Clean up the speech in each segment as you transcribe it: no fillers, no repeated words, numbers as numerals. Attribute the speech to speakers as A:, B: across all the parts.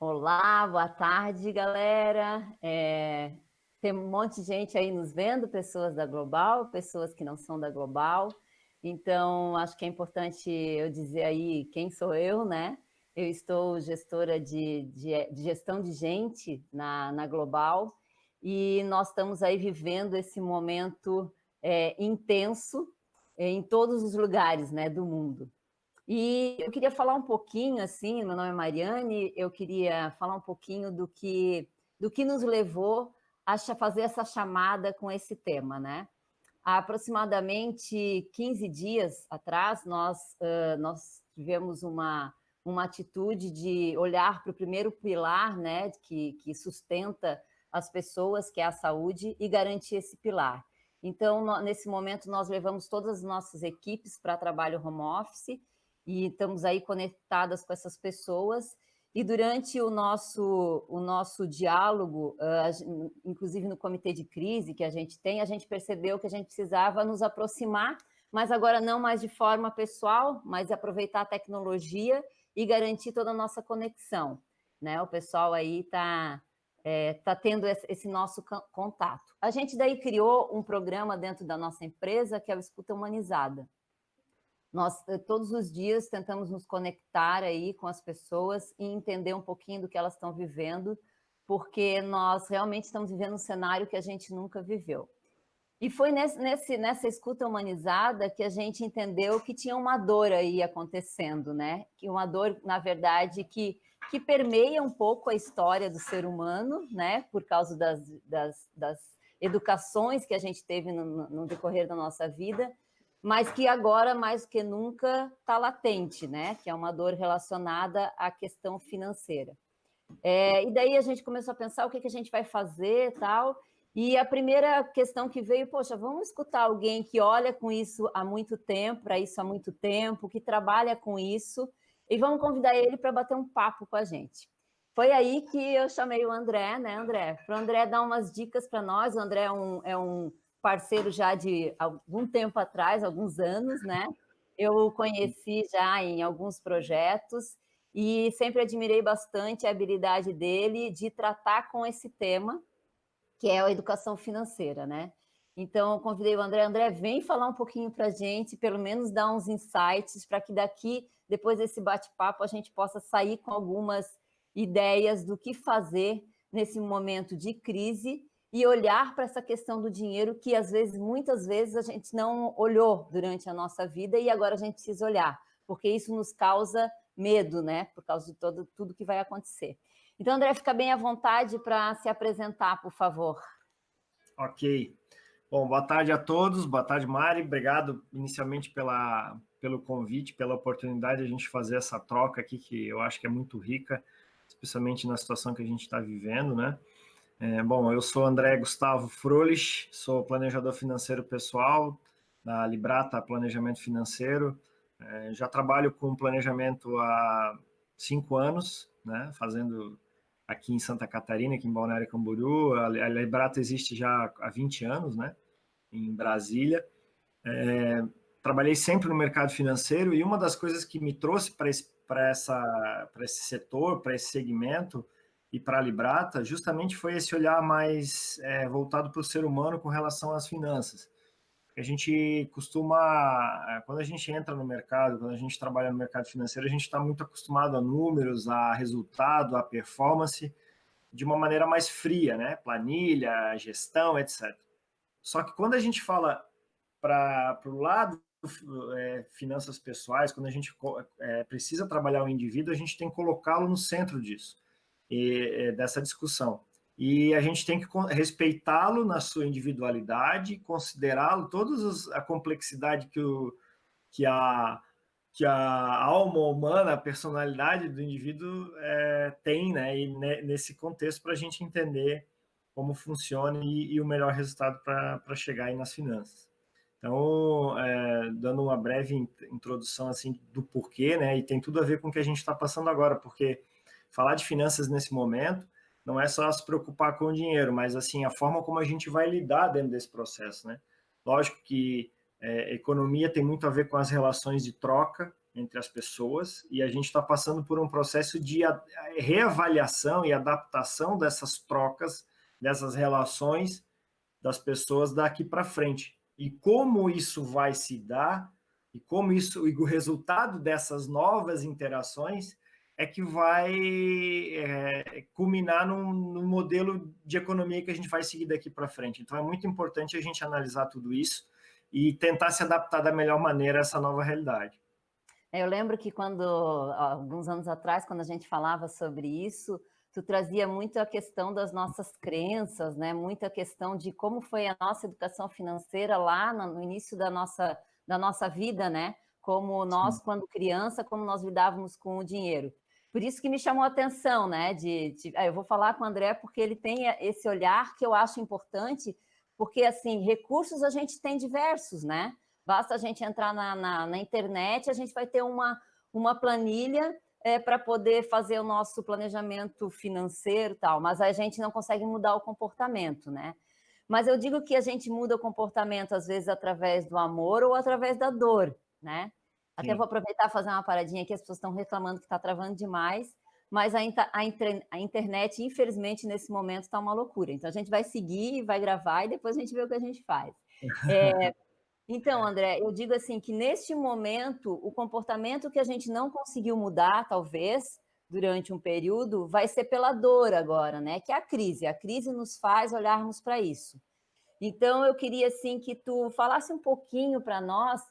A: Olá, boa tarde, galera. Tem um monte de gente aí nos vendo, pessoas da Global, pessoas que não são da Global. Então, acho que é importante eu dizer aí quem sou eu, né? Eu estou gestora de gestão de gente na Global e nós estamos aí vivendo esse momento intenso em todos os lugares, né, do mundo. E eu queria falar um pouquinho, assim, meu nome é Mariane, eu queria falar um pouquinho do que nos levou a fazer essa chamada com esse tema, né? Há aproximadamente 15 dias atrás, nós tivemos uma atitude de olhar para o primeiro pilar, né, que sustenta as pessoas, que é a saúde, e garantir esse pilar. Então, nesse momento, nós levamos todas as nossas equipes para trabalho home office e estamos aí conectadas com essas pessoas. E durante o nosso diálogo, inclusive no comitê de crise que a gente tem, a gente percebeu que a gente precisava nos aproximar, mas agora não mais de forma pessoal, mas aproveitar a tecnologia e garantir toda a nossa conexão, né? O pessoal aí está tendo esse nosso contato. A gente daí criou um programa dentro da nossa empresa que é o Escuta Humanizada. Nós todos os dias tentamos nos conectar aí com as pessoas e entender um pouquinho do que elas estão vivendo, porque nós realmente estamos vivendo um cenário que a gente nunca viveu. E foi nessa escuta humanizada que a gente entendeu que tinha uma dor aí acontecendo, né? Que uma dor, na verdade, que permeia um pouco a história do ser humano, né? Por causa das educações que a gente teve no decorrer da nossa vida, mas que agora, mais do que nunca, está latente, né? Que é uma dor relacionada à questão financeira. E daí a gente começou a pensar o que a gente vai fazer e tal. E a primeira questão que veio, poxa, vamos escutar alguém que olha com isso há muito tempo, para isso há muito tempo, que trabalha com isso, e vamos convidar ele para bater um papo com a gente. Foi aí que eu chamei o André, né, André? Para o André dar umas dicas para nós. O André é um parceiro já de algum tempo atrás, alguns anos, né? Eu o conheci já em alguns projetos e sempre admirei bastante a habilidade dele de tratar com esse tema, que é a educação financeira, né? Então, eu convidei o André. André, vem falar um pouquinho para a gente, pelo menos dar uns insights, para que daqui, depois desse bate-papo, a gente possa sair com algumas ideias do que fazer nesse momento de crise e olhar para essa questão do dinheiro que, às vezes, muitas vezes, a gente não olhou durante a nossa vida e agora a gente precisa olhar, porque isso nos causa medo, né? Por causa de tudo que vai acontecer. Então, André, fica bem à vontade para se apresentar, por favor.
B: Ok. Bom, boa tarde a todos, boa tarde, Mari. Obrigado inicialmente pelo convite, pela oportunidade de a gente fazer essa troca aqui, que eu acho que é muito rica, especialmente na situação que a gente está vivendo, né? Bom, eu sou André Gustavo Frolich, sou planejador financeiro pessoal da Librata Planejamento Financeiro. Já trabalho com planejamento há 5 anos, né? Fazendo aqui em Santa Catarina, aqui em Balneário Camboriú. A Librata existe já há 20 anos, né? Em Brasília. Trabalhei sempre no mercado financeiro e uma das coisas que me trouxe para esse setor, para esse segmento e para a Librata, justamente foi esse olhar mais voltado para o ser humano com relação às finanças. A gente costuma, quando a gente entra no mercado, quando a gente trabalha no mercado financeiro, a gente está muito acostumado a números, a resultado, a performance, de uma maneira mais fria, né? Planilha, gestão, etc. Só que quando a gente fala para o lado finanças pessoais, quando a gente precisa trabalhar o indivíduo, a gente tem que colocá-lo no centro disso, dessa discussão. E a gente tem que respeitá-lo na sua individualidade, considerá-lo, toda a complexidade que a alma humana, a personalidade do indivíduo tem, né? E nesse contexto, para a gente entender como funciona e o melhor resultado para chegar aí nas finanças. Então, dando uma breve introdução assim do porquê, né? E tem tudo a ver com o que a gente está passando agora, porque falar de finanças nesse momento não é só se preocupar com o dinheiro, mas assim a forma como a gente vai lidar dentro desse processo, né? Lógico que economia tem muito a ver com as relações de troca, entre as pessoas, e a gente está passando por um processo de reavaliação e adaptação dessas trocas, dessas relações das pessoas daqui para frente. E como isso vai se dar, e como isso, e o resultado dessas novas interações é que vai culminar num modelo de economia que a gente vai seguir daqui para frente. Então, é muito importante a gente analisar tudo isso e tentar se adaptar da melhor maneira a essa nova realidade.
A: Eu lembro que alguns anos atrás, quando a gente falava sobre isso, tu trazia muito a questão das nossas crenças, né? Muita questão de como foi a nossa educação financeira lá no início da nossa vida, né? Como nós, Sim. Quando criança, como nós lidávamos com o dinheiro. Por isso que me chamou a atenção, né? Eu vou falar com o André porque ele tem esse olhar que eu acho importante, porque, assim, recursos a gente tem diversos, né? Basta a gente entrar na internet, a gente vai ter uma planilha para poder fazer o nosso planejamento financeiro e tal, mas a gente não consegue mudar o comportamento, né? Mas eu digo que a gente muda o comportamento, às vezes, através do amor ou através da dor, né? Até vou aproveitar e fazer uma paradinha aqui, as pessoas estão reclamando que está travando demais, mas a internet, infelizmente, nesse momento está uma loucura. Então, a gente vai seguir, vai gravar e depois a gente vê o que a gente faz. Então, André, eu digo assim que neste momento, o comportamento que a gente não conseguiu mudar, talvez, durante um período, vai ser pela dor agora, né? Que é a crise. A crise nos faz olharmos para isso. Então, eu queria, assim, que tu falasse um pouquinho para nós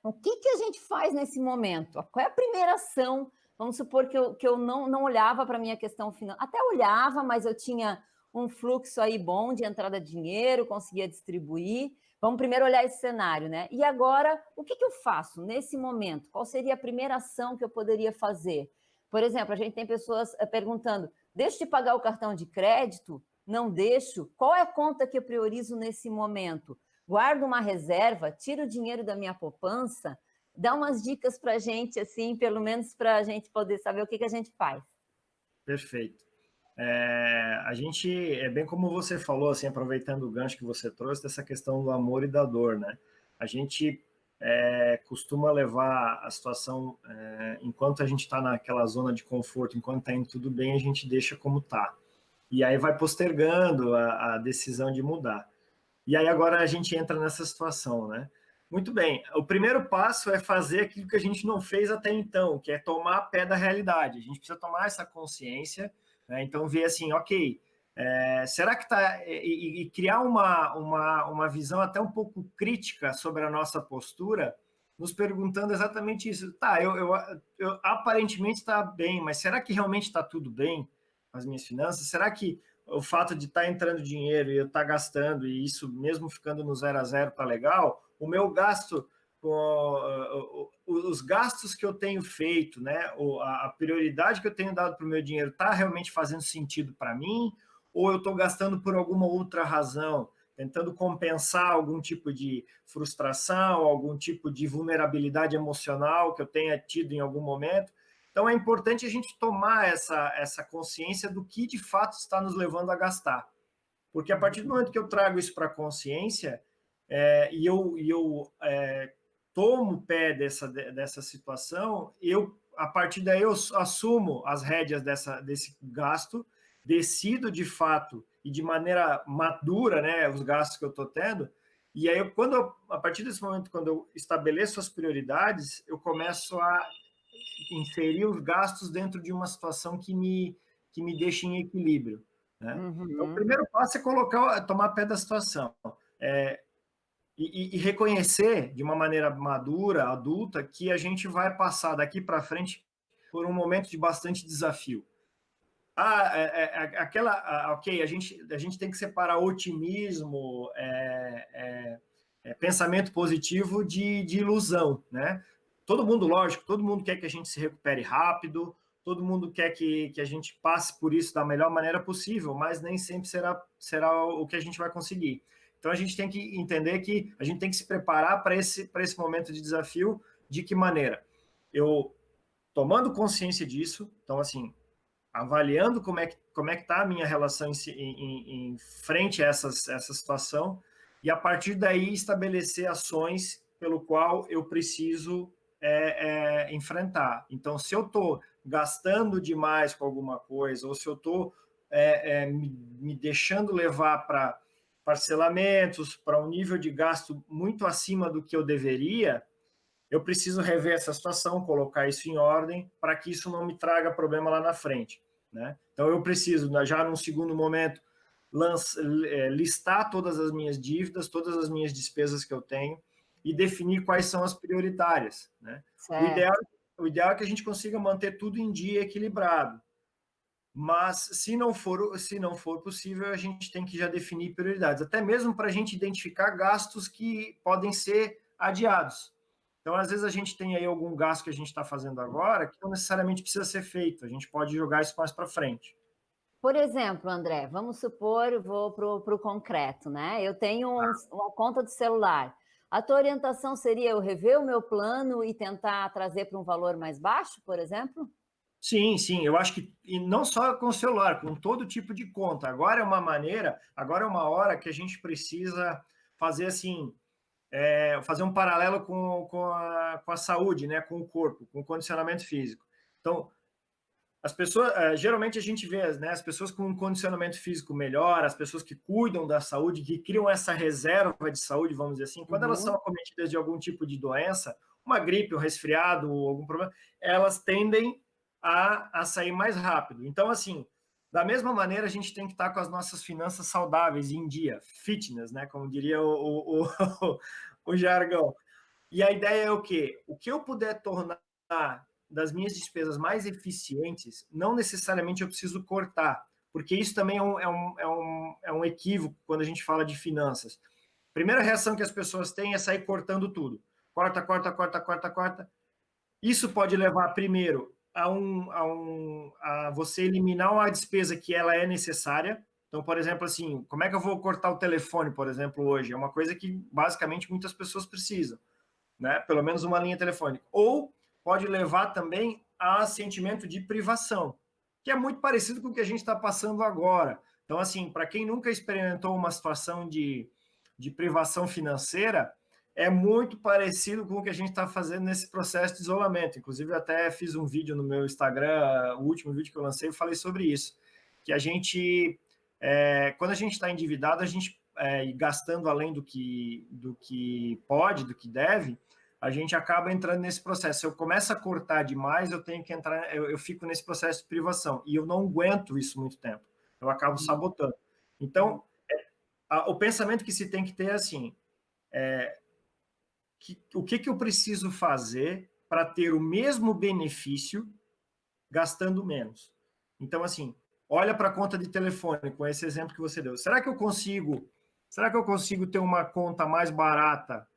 A: o que a gente faz nesse momento? Qual é a primeira ação? Vamos supor que eu não olhava para a minha questão financeira. Até olhava, mas eu tinha um fluxo aí bom de entrada de dinheiro, conseguia distribuir. Vamos primeiro olhar esse cenário, né? E agora, o que eu faço nesse momento? Qual seria a primeira ação que eu poderia fazer? Por exemplo, a gente tem pessoas perguntando, deixo de pagar o cartão de crédito? Não deixo? Qual é a conta que eu priorizo nesse momento? Guardo uma reserva, tiro o dinheiro da minha poupança? Dá umas dicas para a gente, assim, pelo menos para a gente poder saber o que a gente faz.
B: Perfeito. A gente, é bem como você falou, assim, aproveitando o gancho que você trouxe, dessa questão do amor e da dor, né? A gente costuma levar a situação, enquanto a gente está naquela zona de conforto, enquanto está indo tudo bem, a gente deixa como está. E aí vai postergando a decisão de mudar. E aí agora a gente entra nessa situação, né? Muito bem, o primeiro passo é fazer aquilo que a gente não fez até então, que é tomar pé da realidade. A gente precisa tomar essa consciência, né? Então ver assim, ok, será que está... E criar uma visão até um pouco crítica sobre a nossa postura, nos perguntando exatamente isso. Tá, eu aparentemente está bem, mas será que realmente está tudo bem com as minhas finanças? Será que o fato de estar entrando dinheiro e eu estar gastando, e isso mesmo ficando no 0 a 0 tá legal, o meu gasto, os gastos que eu tenho feito, né, a prioridade que eu tenho dado para o meu dinheiro está realmente fazendo sentido para mim, ou eu estou gastando por alguma outra razão, tentando compensar algum tipo de frustração, algum tipo de vulnerabilidade emocional que eu tenha tido em algum momento. Então, é importante a gente tomar essa consciência do que, de fato, está nos levando a gastar. Porque, a partir do momento que eu trago isso para a consciência e eu tomo pé dessa situação, a partir daí, eu assumo as rédeas desse gasto, decido, de fato, e de maneira madura, né, os gastos que eu estou tendo, e aí, a partir desse momento, quando eu estabeleço as prioridades, eu começo a inserir os gastos dentro de uma situação que me deixa em equilíbrio, né? Uhum. Então, o primeiro passo é tomar pé da situação e reconhecer de uma maneira madura, adulta, que a gente vai passar daqui para frente por um momento de bastante desafio. Ok, a gente tem que separar otimismo, pensamento positivo de ilusão, né? Todo mundo, lógico, todo mundo quer que a gente se recupere rápido, todo mundo quer que a gente passe por isso da melhor maneira possível, mas nem sempre será o que a gente vai conseguir. Então, a gente tem que entender que a gente tem que se preparar para esse momento de desafio. De que maneira? Eu, tomando consciência disso, então, assim, avaliando como é que está a minha relação em frente a essa situação, e a partir daí estabelecer ações pelo qual eu preciso enfrentar. Então, se eu estou gastando demais com alguma coisa, ou se eu estou me deixando levar para parcelamentos, para um nível de gasto muito acima do que eu deveria, eu preciso rever essa situação, colocar isso em ordem, para que isso não me traga problema lá na frente, né? Então, eu preciso, já num segundo momento, listar todas as minhas dívidas, todas as minhas despesas que eu tenho e definir quais são as prioritárias, né? O ideal é que a gente consiga manter tudo em dia equilibrado, mas se não for possível, a gente tem que já definir prioridades, até mesmo para a gente identificar gastos que podem ser adiados. Então, às vezes, a gente tem aí algum gasto que a gente está fazendo agora que não necessariamente precisa ser feito, a gente pode jogar isso mais para frente.
A: Por exemplo, André, vamos supor, vou para o concreto, né? Eu tenho uma conta de celular. A tua orientação seria eu rever o meu plano e tentar trazer para um valor mais baixo, por exemplo?
B: Sim, eu acho que, e não só com o celular, com todo tipo de conta. Agora é uma hora que a gente precisa fazer assim, fazer um paralelo com a saúde, né, com o corpo, com o condicionamento físico. Então, as pessoas, geralmente a gente vê, né, as pessoas com um condicionamento físico melhor, as pessoas que cuidam da saúde, que criam essa reserva de saúde, vamos dizer assim, quando elas são acometidas de algum tipo de doença, uma gripe, um resfriado, algum problema, elas tendem a sair mais rápido. Então, assim, da mesma maneira, a gente tem que estar com as nossas finanças saudáveis em dia, fitness, né, como diria o jargão. E a ideia é o quê? O que eu puder tornar das minhas despesas mais eficientes, não necessariamente eu preciso cortar, porque isso também é um equívoco quando a gente fala de finanças. Primeira reação que as pessoas têm é sair cortando tudo. Corta, corta, corta, corta, corta. Isso pode levar, primeiro, a você eliminar uma despesa que ela é necessária. Então, por exemplo, assim, como é que eu vou cortar o telefone, por exemplo, hoje? É uma coisa que, basicamente, muitas pessoas precisam, né? Pelo menos uma linha telefônica. Ou pode levar também a sentimento de privação, que é muito parecido com o que a gente está passando agora. Então, assim, para quem nunca experimentou uma situação de privação financeira, é muito parecido com o que a gente está fazendo nesse processo de isolamento. Inclusive, eu até fiz um vídeo no meu Instagram, o último vídeo que eu lancei, eu falei sobre isso. Que a gente, quando a gente está endividado, a gente, gastando além do que pode, do que deve, a gente acaba entrando nesse processo. Se eu começo a cortar demais, eu tenho que entrar, eu fico nesse processo de privação. E eu não aguento isso muito tempo. Eu acabo sabotando. Então, o pensamento que se tem que ter é assim, o que eu preciso fazer para ter o mesmo benefício gastando menos? Então, assim, olha para a conta de telefone, com esse exemplo que você deu. Será que eu consigo ter uma conta mais barata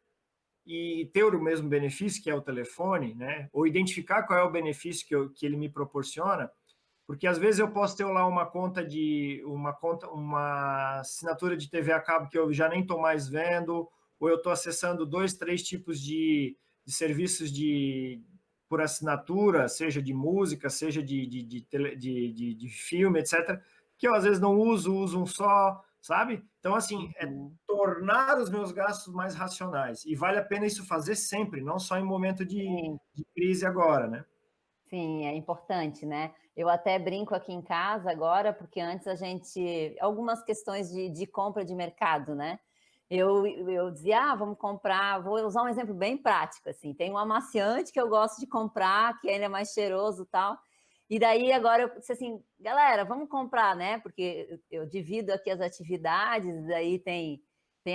B: e ter o mesmo benefício, que é o telefone, né? Ou identificar qual é o benefício que ele me proporciona? Porque às vezes eu posso ter lá uma assinatura de TV a cabo que eu já nem estou mais vendo, ou eu estou acessando 2, 3 tipos de serviços por assinatura, seja de música, seja de filme, etc., que eu às vezes não uso um só, sabe? Então, assim, é tornar os meus gastos mais racionais. E vale a pena isso fazer sempre, não só em momento de crise agora, né?
A: Sim, é importante, né? Eu até brinco aqui em casa agora, porque antes algumas questões de compra de mercado, né? Eu dizia, vamos comprar, vou usar um exemplo bem prático, assim, tem um amaciante que eu gosto de comprar, que ainda é mais cheiroso e tal, e daí agora eu disse assim, galera, vamos comprar, né? Porque eu divido aqui as atividades, daí tem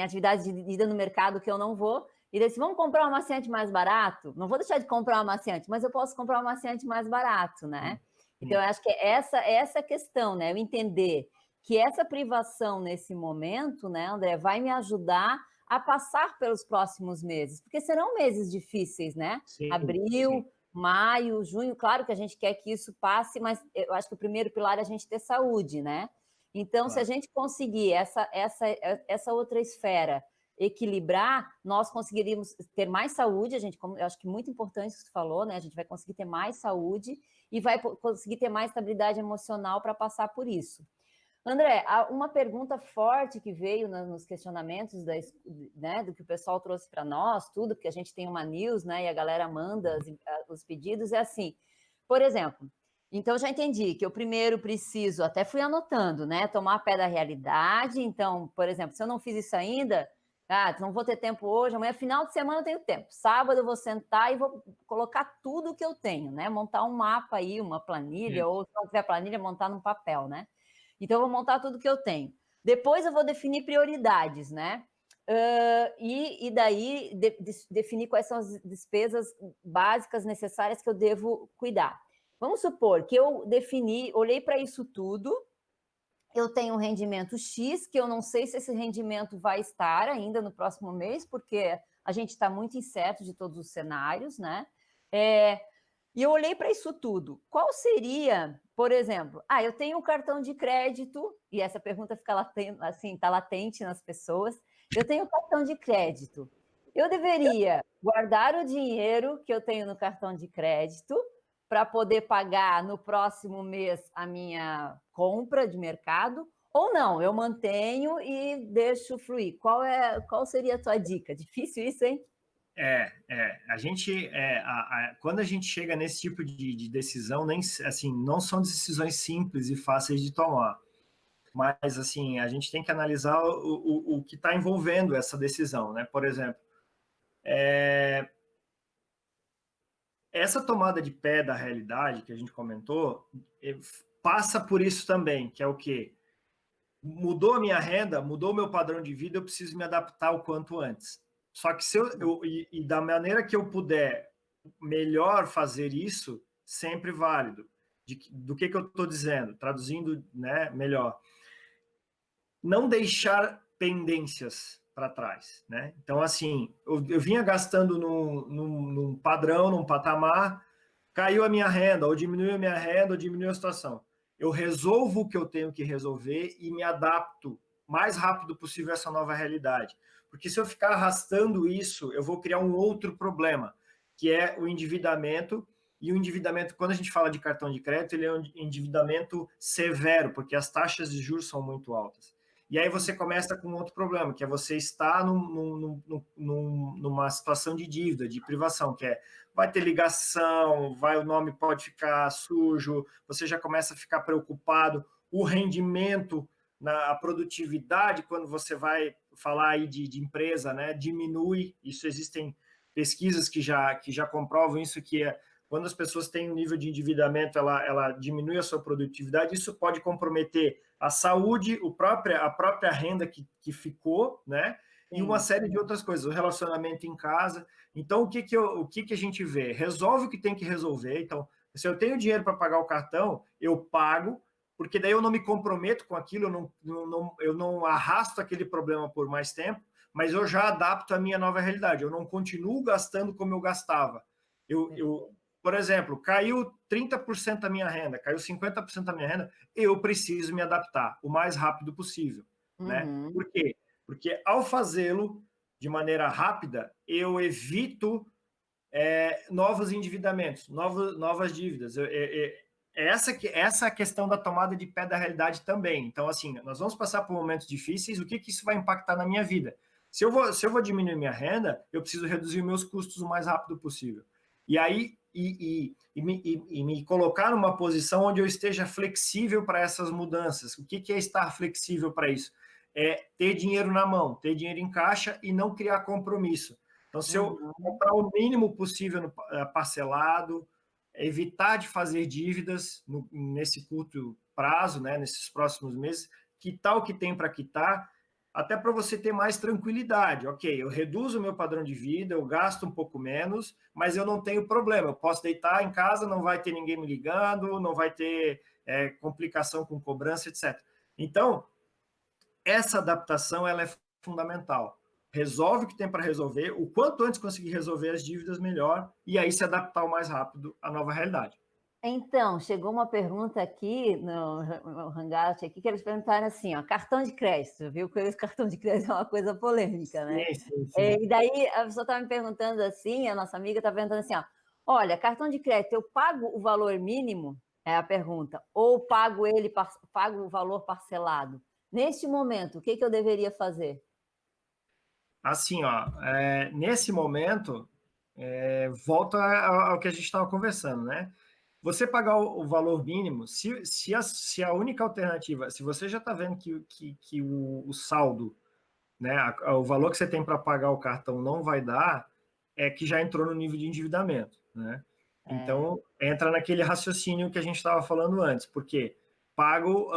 A: atividade dividida no mercado que eu não vou, e daí, vamos comprar um amaciante mais barato? Não vou deixar de comprar um amaciante, mas eu posso comprar um amaciante mais barato, né? Então, eu acho que essa questão, né? Eu entender que essa privação nesse momento, né, André, vai me ajudar a passar pelos próximos meses, porque serão meses difíceis, né? Abril, maio, junho, claro que a gente quer que isso passe, mas eu acho que o primeiro pilar é a gente ter saúde, né? Então, se a gente conseguir essa outra esfera equilibrar, nós conseguiríamos ter mais saúde, eu acho que muito importante isso que você falou, né? A gente vai conseguir ter mais saúde e vai conseguir ter mais estabilidade emocional para passar por isso. André, uma pergunta forte que veio nos questionamentos né, do que o pessoal trouxe para nós, tudo, porque a gente tem uma news, né, e a galera manda os pedidos, é assim, por exemplo, então já entendi que eu primeiro preciso, até fui anotando, né, tomar pé da realidade, então, por exemplo, se eu não fiz isso ainda, não vou ter tempo hoje, amanhã, final de semana eu tenho tempo, sábado eu vou sentar e vou colocar tudo que eu tenho, né, montar um mapa aí, uma planilha, ou se não tiver planilha, montar num papel, né. Então, eu vou montar tudo que eu tenho. Depois, eu vou definir prioridades, né? E daí, definir quais são as despesas básicas necessárias que eu devo cuidar. Vamos supor que eu defini, olhei para isso tudo, eu tenho um rendimento X, que eu não sei se esse rendimento vai estar ainda no próximo mês, porque a gente está muito incerto de todos os cenários, né? E eu olhei para isso tudo. Qual seria, por exemplo, eu tenho um cartão de crédito, e essa pergunta fica latente, assim, está latente nas pessoas. Eu tenho um cartão de crédito. Eu deveria guardar o dinheiro que eu tenho no cartão de crédito para poder pagar no próximo mês a minha compra de mercado, ou não, eu mantenho e deixo fluir. Qual seria a tua dica? Difícil isso, hein?
B: A gente, quando a gente chega nesse tipo de decisão, nem assim, não são decisões simples e fáceis de tomar, mas assim, a gente tem que analisar o que está envolvendo essa decisão, né? Por exemplo, essa tomada de pé da realidade que a gente comentou passa por isso também, que é o quê? Mudou a minha renda, mudou o meu padrão de vida, eu preciso me adaptar o quanto antes. Só que se e da maneira que eu puder melhor fazer isso, sempre válido. Do que eu estou dizendo? Traduzindo, né, melhor. Não deixar pendências para trás, né? Então, assim, eu vinha gastando num padrão, num patamar, caiu a minha renda, ou diminuiu a minha renda, ou diminuiu a situação. Eu resolvo o que eu tenho que resolver e me adapto mais rápido possível a essa nova realidade. Porque se eu ficar arrastando isso, eu vou criar um outro problema, que é o endividamento. E o endividamento, quando a gente fala de cartão de crédito, ele é um endividamento severo, porque as taxas de juros são muito altas. E aí você começa com outro problema, que é você estar numa situação de dívida, de privação, que é vai ter ligação, o nome pode ficar sujo, você já começa a ficar preocupado, o rendimento, a produtividade, quando você vai falar aí de empresa, né, diminui. Isso existem pesquisas que já comprovam isso, que é quando as pessoas têm um nível de endividamento, ela diminui a sua produtividade, isso pode comprometer a saúde, a própria renda que ficou, né? E uma série de outras coisas, o relacionamento em casa. Então, o que a gente vê? Resolve o que tem que resolver. Então, se eu tenho dinheiro para pagar o cartão, eu pago, porque daí eu não me comprometo com aquilo, eu não arrasto aquele problema por mais tempo, mas eu já adapto a minha nova realidade. Eu não continuo gastando como eu gastava. Por exemplo, caiu 30% da minha renda, caiu 50% da minha renda, eu preciso me adaptar o mais rápido possível, né? Por quê? Porque ao fazê-lo de maneira rápida, eu evito novos endividamentos, novas dívidas. Essa é a questão da tomada de pé da realidade também. Então, assim, nós vamos passar por momentos difíceis, o que isso vai impactar na minha vida? Se eu vou diminuir minha renda, eu preciso reduzir meus custos o mais rápido possível. E aí, me colocar numa posição onde eu esteja flexível para essas mudanças. O que é estar flexível para isso? É ter dinheiro na mão, ter dinheiro em caixa e não criar compromisso. Então, se eu comprar o mínimo possível parcelado, evitar de fazer dívidas nesse curto prazo, né, nesses próximos meses, quitar o que tem para quitar, até para você ter mais tranquilidade. Ok, eu reduzo o meu padrão de vida, eu gasto um pouco menos, mas eu não tenho problema. Eu posso deitar em casa, não vai ter ninguém me ligando, não vai ter complicação com cobrança, etc. Então, essa adaptação ela é fundamental. Resolve o que tem para resolver, o quanto antes conseguir resolver as dívidas, melhor, e aí se adaptar o mais rápido à nova realidade.
A: Então, chegou uma pergunta aqui no Hangout, aqui, que eles perguntaram assim, ó, cartão de crédito, viu? Porque esse cartão de crédito é uma coisa polêmica, né?
B: Sim.
A: E daí a pessoa está me perguntando assim, a nossa amiga está perguntando assim, ó, olha, cartão de crédito, eu pago o valor mínimo? É a pergunta. Ou pago o valor parcelado? Neste momento, o que eu deveria fazer?
B: Assim, ó, nesse momento, volta ao que a gente estava conversando, né? Você pagar o valor mínimo, se a única alternativa, se você já está vendo que o saldo, né, o valor que você tem para pagar o cartão não vai dar, é que já entrou no nível de endividamento, né? Então, entra naquele raciocínio que a gente estava falando antes, porque pago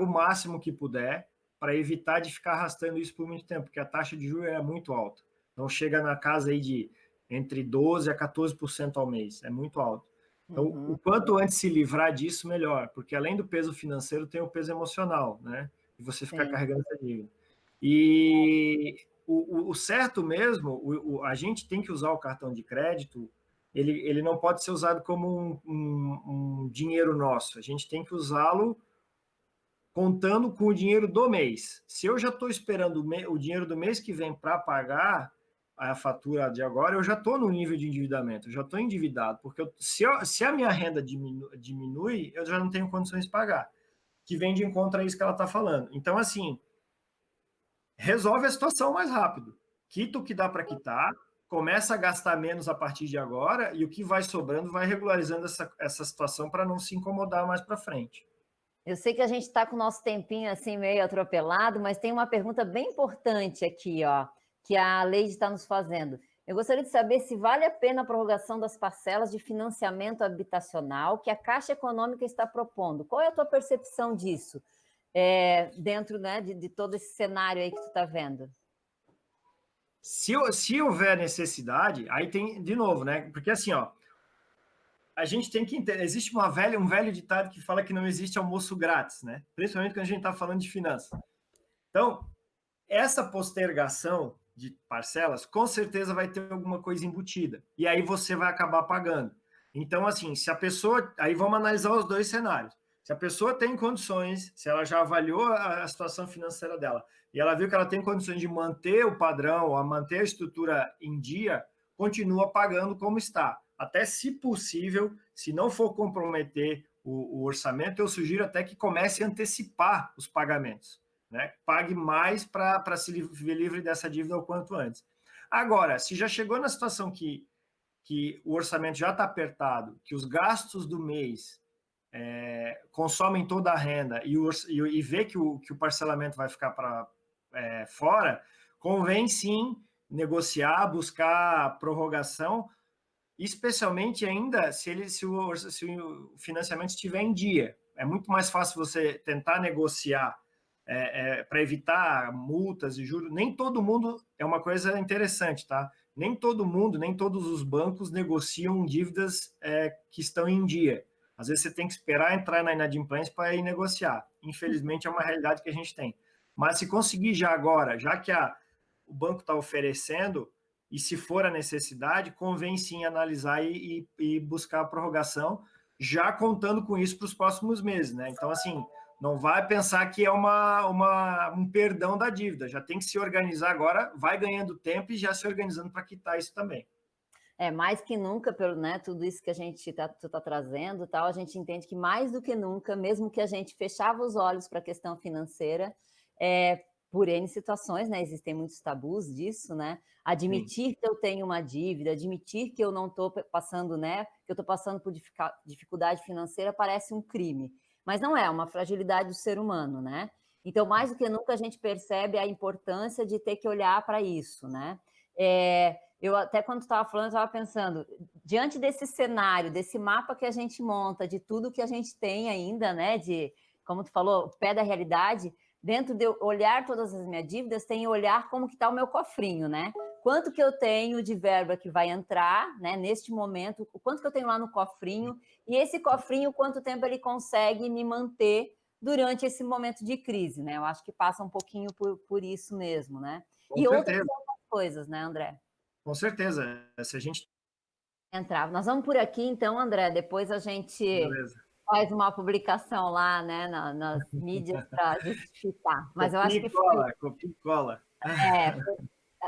B: o máximo que puder para evitar de ficar arrastando isso por muito tempo, porque a taxa de juros é muito alta. Então, chega na casa aí de entre 12% a 14% ao mês, é muito alto. Então, o quanto antes se livrar disso, melhor, porque além do peso financeiro, tem o peso emocional, né? E você ficar carregando essa dívida. E o certo mesmo, a gente tem que usar o cartão de crédito, ele não pode ser usado como um dinheiro nosso, a gente tem que usá-lo contando com o dinheiro do mês. Se eu já estou esperando o dinheiro do mês que vem para pagar a fatura de agora, eu já estou no nível de endividamento, eu já estou endividado, porque se a minha renda diminui, eu já não tenho condições de pagar, que vem de encontro a isso que ela está falando. Então, assim, resolve a situação mais rápido. Quita o que dá para quitar, começa a gastar menos a partir de agora e o que vai sobrando vai regularizando essa situação para não se incomodar mais para frente.
A: Eu sei que a gente está com o nosso tempinho assim meio atropelado, mas tem uma pergunta bem importante aqui, ó, que a Leide está nos fazendo. Eu gostaria de saber se vale a pena a prorrogação das parcelas de financiamento habitacional que a Caixa Econômica está propondo. Qual é a tua percepção disso, dentro, né, de todo esse cenário aí que tu está vendo?
B: Se houver necessidade, aí tem, de novo, né? Porque assim, ó, a gente tem que entender, existe um velho ditado que fala que não existe almoço grátis, né? Principalmente quando a gente está falando de finanças. Então, essa postergação de parcelas, com certeza vai ter alguma coisa embutida. E aí você vai acabar pagando. Então, assim, se a pessoa. Aí vamos analisar os dois cenários. Se a pessoa tem condições, se ela já avaliou a situação financeira dela e ela viu que ela tem condições de manter o padrão, a manter a estrutura em dia, continua pagando como está. Até se possível, se não for comprometer o orçamento, eu sugiro até que comece a antecipar os pagamentos. Né? Pague mais para se ver livre dessa dívida o quanto antes. Agora, se já chegou na situação que o orçamento já está apertado, que os gastos do mês consomem toda a renda e vê que o parcelamento vai ficar fora, convém sim negociar, buscar prorrogação, especialmente ainda se o financiamento estiver em dia. É muito mais fácil você tentar negociar para evitar multas e juros. Nem todo mundo, é uma coisa interessante, tá? Nem todo mundo, nem todos os bancos negociam dívidas que estão em dia. Às vezes você tem que esperar entrar na inadimplência para ir negociar. Infelizmente é uma realidade que a gente tem. Mas se conseguir já agora, já que o banco está oferecendo, e se for a necessidade, convém sim analisar e buscar a prorrogação, já contando com isso para os próximos meses, né? Então, assim, não vai pensar que é um perdão da dívida, já tem que se organizar agora, vai ganhando tempo e já se organizando para quitar isso também.
A: Mais que nunca, né, tudo isso que tu tá trazendo, tal, a gente entende que mais do que nunca, mesmo que a gente fechava os olhos para a questão financeira, por N situações, né, existem muitos tabus disso, né, admitir Sim. que eu tenho uma dívida, admitir que eu não estou passando, né, que eu estou passando por dificuldade financeira parece um crime, mas não é uma fragilidade do ser humano, né, então mais do que nunca a gente percebe a importância de ter que olhar para isso, né, eu até quando estava falando, estava pensando, diante desse cenário, desse mapa que a gente monta, de tudo que a gente tem ainda, né, de, como tu falou, pé da realidade, dentro de eu olhar todas as minhas dívidas, tem olhar como que está o meu cofrinho, né? Quanto que eu tenho de verba que vai entrar, né, neste momento, o quanto que eu tenho lá no cofrinho, e esse cofrinho, quanto tempo ele consegue me manter durante esse momento de crise, né? Eu acho que passa um pouquinho por isso mesmo, né?
B: Com
A: e
B: certeza.
A: outras coisas, né, André?
B: Com certeza. Se a gente
A: entrar. Nós vamos por aqui, então, André. Depois a gente faz uma publicação lá, né, nas mídias para justificar. Mas eu acho que
B: copia e cola.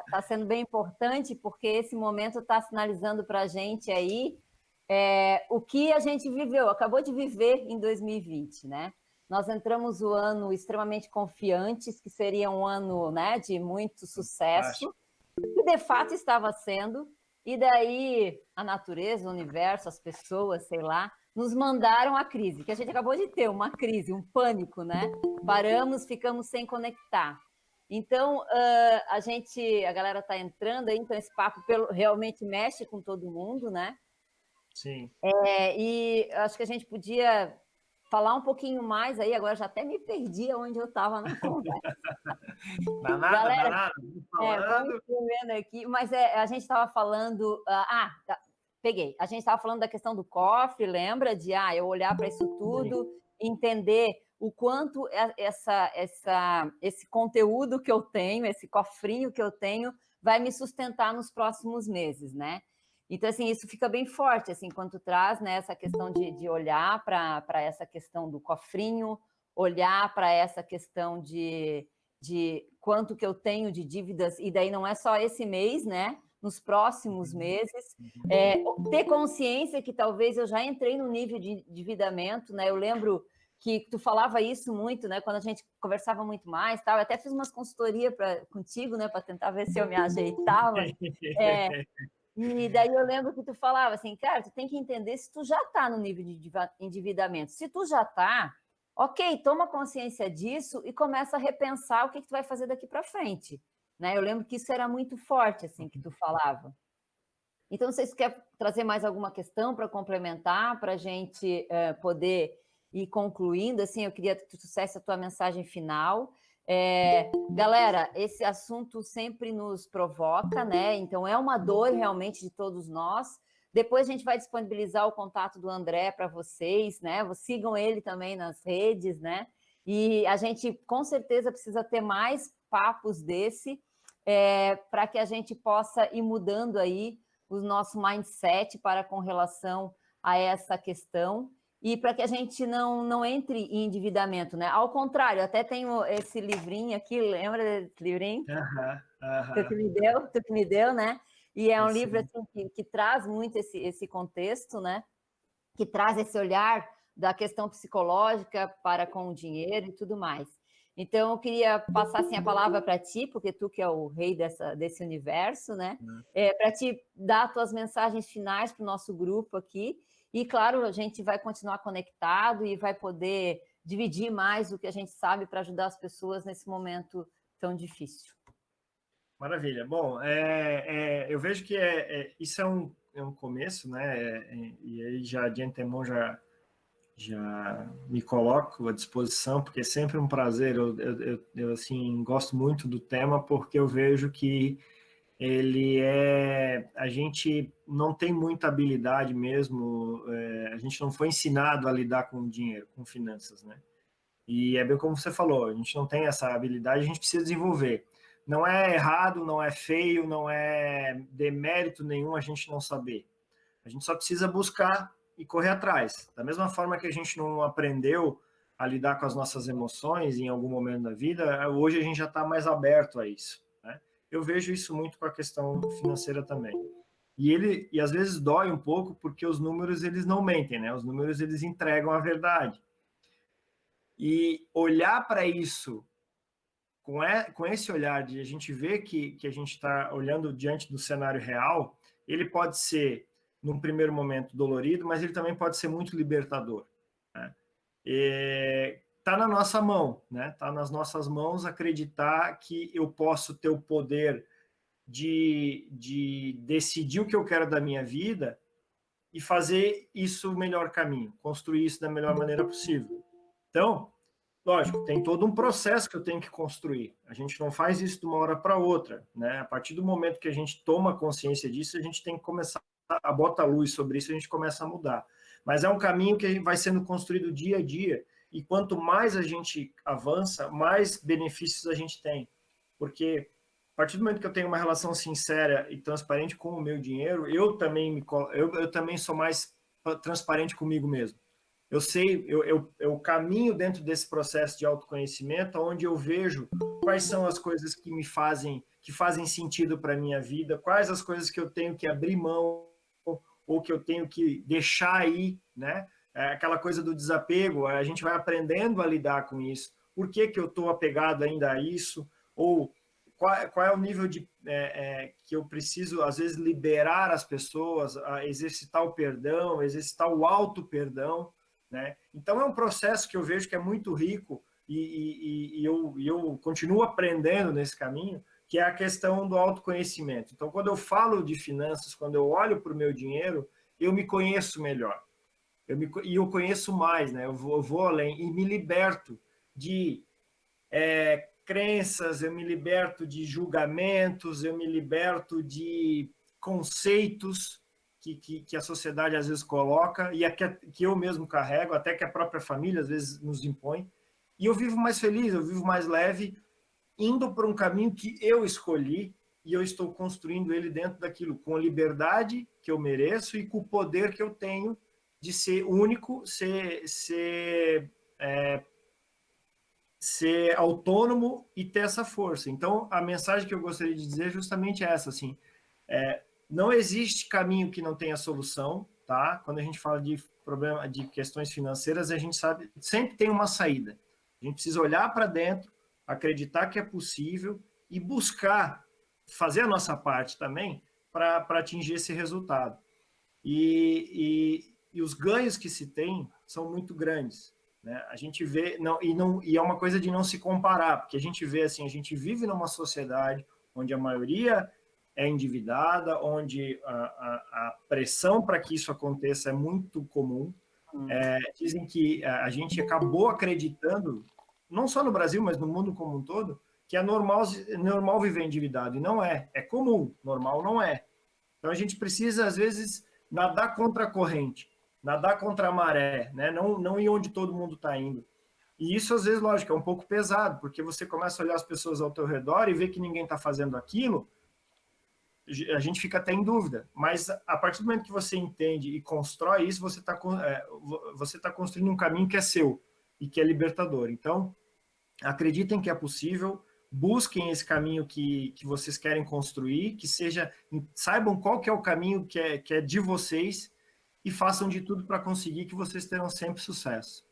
A: Está sendo bem importante porque esse momento está sinalizando para a gente aí o que a gente viveu, acabou de viver em 2020, né? Nós entramos o ano extremamente confiantes, que seria um ano, né, de muito sucesso, e de fato estava sendo, e daí a natureza, o universo, as pessoas, sei lá, nos mandaram a crise, que a gente acabou de ter, uma crise, um pânico, né? Paramos, ficamos sem conectar. Então, a galera está entrando aí, então esse papo realmente mexe com todo mundo, né?
B: Sim.
A: E acho que a gente podia falar um pouquinho mais aí, agora já até me perdi onde eu estava na conversa.
B: Danada,
A: Galera,
B: danada.
A: vamos
B: Falando.
A: escrevendo aqui, mas a gente estava falando. Peguei. A gente estava falando da questão do cofre, lembra? De eu olhar para isso tudo, entender o quanto esse conteúdo que eu tenho, esse cofrinho que eu tenho, vai me sustentar nos próximos meses, né? Então, assim, isso fica bem forte, assim, quando tu traz, né, essa questão de olhar para essa questão do cofrinho, olhar para essa questão de quanto que eu tenho de dívidas, e daí não é só esse mês, né? Nos próximos meses, ter consciência que talvez eu já entrei no nível de endividamento, né? Eu lembro que tu falava isso muito, né? Quando a gente conversava muito mais, tal. Eu até fiz umas consultorias contigo, né? Para tentar ver se eu me ajeitava. E daí eu lembro que tu falava assim, cara, tu tem que entender se tu já está no nível de endividamento. Se tu já está, ok, toma consciência disso e começa a repensar o que tu vai fazer daqui para frente. Né? Eu lembro que isso era muito forte, assim, que tu falava. Então, não sei se tu quer trazer mais alguma questão para complementar, para a gente poder ir concluindo. Assim, eu queria que tu trouxesse a tua mensagem final. Galera, esse assunto sempre nos provoca, né? Então, é uma dor realmente de todos nós. Depois a gente vai disponibilizar o contato do André para vocês, né? Sigam ele também nas redes, né? E a gente com certeza precisa ter mais papos desse para que a gente possa ir mudando aí o nosso mindset para com relação a essa questão e para que a gente não entre em endividamento, né? Ao contrário, até tenho esse livrinho aqui, lembra desse livrinho? Tu que me deu, né? E é um livro assim, que traz muito esse contexto, né? Que traz esse olhar da questão psicológica para com o dinheiro e tudo mais. Então, eu queria passar assim, a palavra para ti, porque tu que é o rei desse universo, né? Para te dar tuas mensagens finais para o nosso grupo aqui. E, claro, a gente vai continuar conectado e vai poder dividir mais o que a gente sabe para ajudar as pessoas nesse momento tão difícil.
B: Maravilha. Bom, eu vejo que isso é um começo, né? E aí já de antemão já me coloco à disposição, porque é sempre um prazer. Eu assim, gosto muito do tema, porque eu vejo que a gente não tem muita habilidade mesmo, a gente não foi ensinado a lidar com dinheiro, com finanças, né? E é bem como você falou, a gente não tem essa habilidade, a gente precisa desenvolver. Não é errado, não é feio, não é demérito nenhum a gente não saber. A gente só precisa buscar e correr atrás. Da mesma forma que a gente não aprendeu a lidar com as nossas emoções em algum momento da vida, hoje a gente já está mais aberto a isso, né? Eu vejo isso muito com a questão financeira também. E às vezes dói um pouco porque os números eles não mentem, né? Os números eles entregam a verdade. E olhar para isso com esse olhar de a gente ver que a gente está olhando diante do cenário real, ele pode ser, num primeiro momento, dolorido, mas ele também pode ser muito libertador, né? Tá na nossa mão, né? Tá nas nossas mãos acreditar que eu posso ter o poder de decidir o que eu quero da minha vida e fazer isso o melhor caminho, construir isso da melhor maneira possível. Então, lógico, tem todo um processo que eu tenho que construir. A gente não faz isso de uma hora para outra, né? A partir do momento que a gente toma consciência disso, a gente tem que começar a botar luz sobre isso, a gente começa a mudar. Mas é um caminho que vai sendo construído dia a dia, e quanto mais a gente avança, mais benefícios a gente tem. Porque a partir do momento que eu tenho uma relação sincera e transparente com o meu dinheiro, eu também sou mais transparente comigo mesmo. Eu sei, eu caminho dentro desse processo de autoconhecimento, onde eu vejo quais são as coisas que fazem sentido para a minha vida, quais as coisas que eu tenho que abrir mão ou que eu tenho que deixar aí, né? Aquela coisa do desapego, a gente vai aprendendo a lidar com isso. Por que eu estou apegado ainda a isso? Ou qual é o nível de que eu preciso, às vezes, liberar as pessoas, exercitar o perdão, exercitar o auto-perdão, né? Então, é um processo que eu vejo que é muito rico e eu continuo aprendendo nesse caminho, que é a questão do autoconhecimento. Então, quando eu falo de finanças, quando eu olho para o meu dinheiro, eu me conheço melhor. Eu conheço mais, né? Eu vou além e me liberto de crenças, eu me liberto de julgamentos, eu me liberto de conceitos que a sociedade às vezes coloca e que eu mesmo carrego, até que a própria família às vezes nos impõe. E eu vivo mais feliz, eu vivo mais leve, indo por um caminho que eu escolhi e eu estou construindo ele dentro daquilo, com a liberdade que eu mereço e com o poder que eu tenho de ser único, ser autônomo e ter essa força. Então, a mensagem que eu gostaria de dizer é justamente essa, assim, não existe caminho que não tenha solução, tá? Quando a gente fala de problema, de questões financeiras, a gente sabe, sempre tem uma saída. A gente precisa olhar para dentro, acreditar que é possível e buscar fazer a nossa parte também para atingir esse resultado. E os ganhos que se tem são muito grandes, né? A gente vê, e é uma coisa de não se comparar, porque a gente vê assim, a gente vive numa sociedade onde a maioria é endividada, onde a pressão para que isso aconteça é muito comum. Dizem que a gente acabou acreditando, não só no Brasil, mas no mundo como um todo, que é normal viver endividado, e não é. É comum, normal não é. Então a gente precisa, às vezes, nadar contra a corrente, nadar contra a maré, né? Não ir onde todo mundo está indo. E isso, às vezes, lógico, é um pouco pesado, porque você começa a olhar as pessoas ao teu redor e vê que ninguém está fazendo aquilo, a gente fica até em dúvida. Mas a partir do momento que você entende e constrói isso, você tá construindo um caminho que é seu e que é libertador. Então, acreditem que é possível, busquem esse caminho que vocês querem construir, saibam qual que é o caminho que é de vocês e façam de tudo para conseguir que vocês terão sempre sucesso.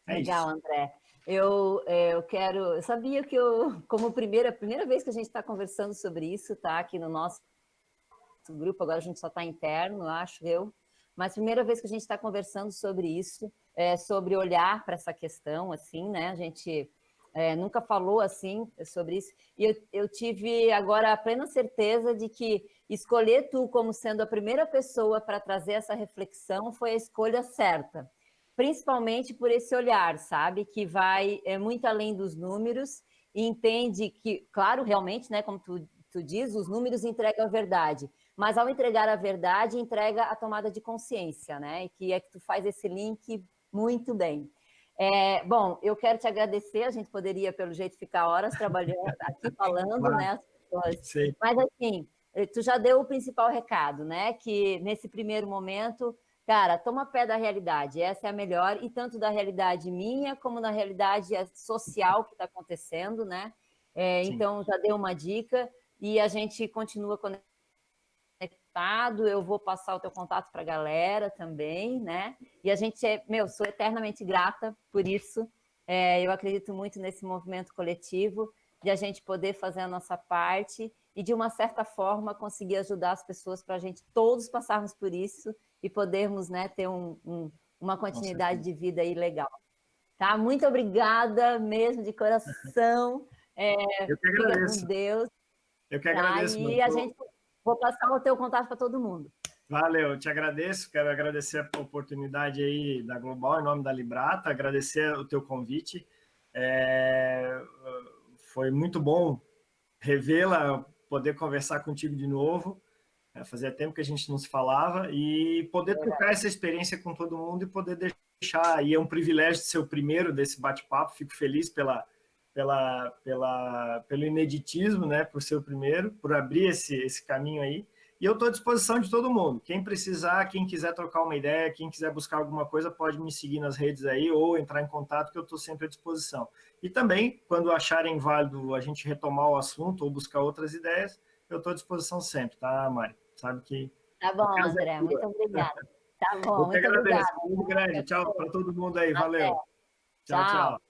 A: Legal,
B: isso.
A: André. Eu sabia que como primeira vez que a gente está conversando sobre isso, tá? Aqui no nosso grupo, agora a gente só está interno, acho eu, mas primeira vez que a gente está conversando sobre isso, sobre olhar para essa questão, assim, né? A gente nunca falou assim sobre isso, e eu tive agora a plena certeza de que escolher tu como sendo a primeira pessoa para trazer essa reflexão foi a escolha certa, principalmente por esse olhar, sabe, que vai muito além dos números e entende que, claro, realmente, né, como tu diz, os números entregam a verdade, mas ao entregar a verdade, entrega a tomada de consciência, né, e que é que tu faz esse link muito bem. Bom, eu quero te agradecer, a gente poderia, pelo jeito, ficar horas trabalhando aqui, falando,
B: Claro.
A: né, as pessoas,
B: Sim.
A: mas assim, tu já deu o principal recado, né, que nesse primeiro momento, cara, toma pé da realidade, essa é a melhor, e tanto da realidade minha, como da realidade social que está acontecendo, né, então já deu uma dica, e a gente continua conectado, eu vou passar o teu contato para a galera também, né? E a gente sou eternamente grata por isso. Eu acredito muito nesse movimento coletivo, de a gente poder fazer a nossa parte e, de uma certa forma, conseguir ajudar as pessoas para a gente todos passarmos por isso e podermos, né, ter uma continuidade de vida aí legal. Tá? Muito obrigada mesmo, de coração.
B: Eu que
A: Fica
B: agradeço.
A: com Deus.
B: Eu que
A: Tá?
B: agradeço,
A: E vou passar o teu contato para todo mundo.
B: Valeu, eu te agradeço, quero agradecer a oportunidade aí da Global, em nome da Librata, agradecer o teu convite. Foi muito bom revê-la, poder conversar contigo de novo, fazia tempo que a gente não se falava, e poder trocar essa experiência com todo mundo e poder deixar, e é um privilégio de ser o primeiro desse bate-papo, fico feliz pelo ineditismo, né, por ser o primeiro, por abrir esse caminho aí. E eu estou à disposição de todo mundo. Quem precisar, quem quiser trocar uma ideia, quem quiser buscar alguma coisa, pode me seguir nas redes aí ou entrar em contato, que eu estou sempre à disposição. E também, quando acharem válido a gente retomar o assunto ou buscar outras ideias, eu estou à disposição sempre, tá, Mari? Sabe que
A: Tá bom, André, muito obrigada. Tá bom,
B: Eu que
A: muito
B: agradeço,
A: obrigada.
B: muito grande. Tchau para todo mundo aí, valeu.
A: Até.
B: Tchau, tchau.
A: Tchau.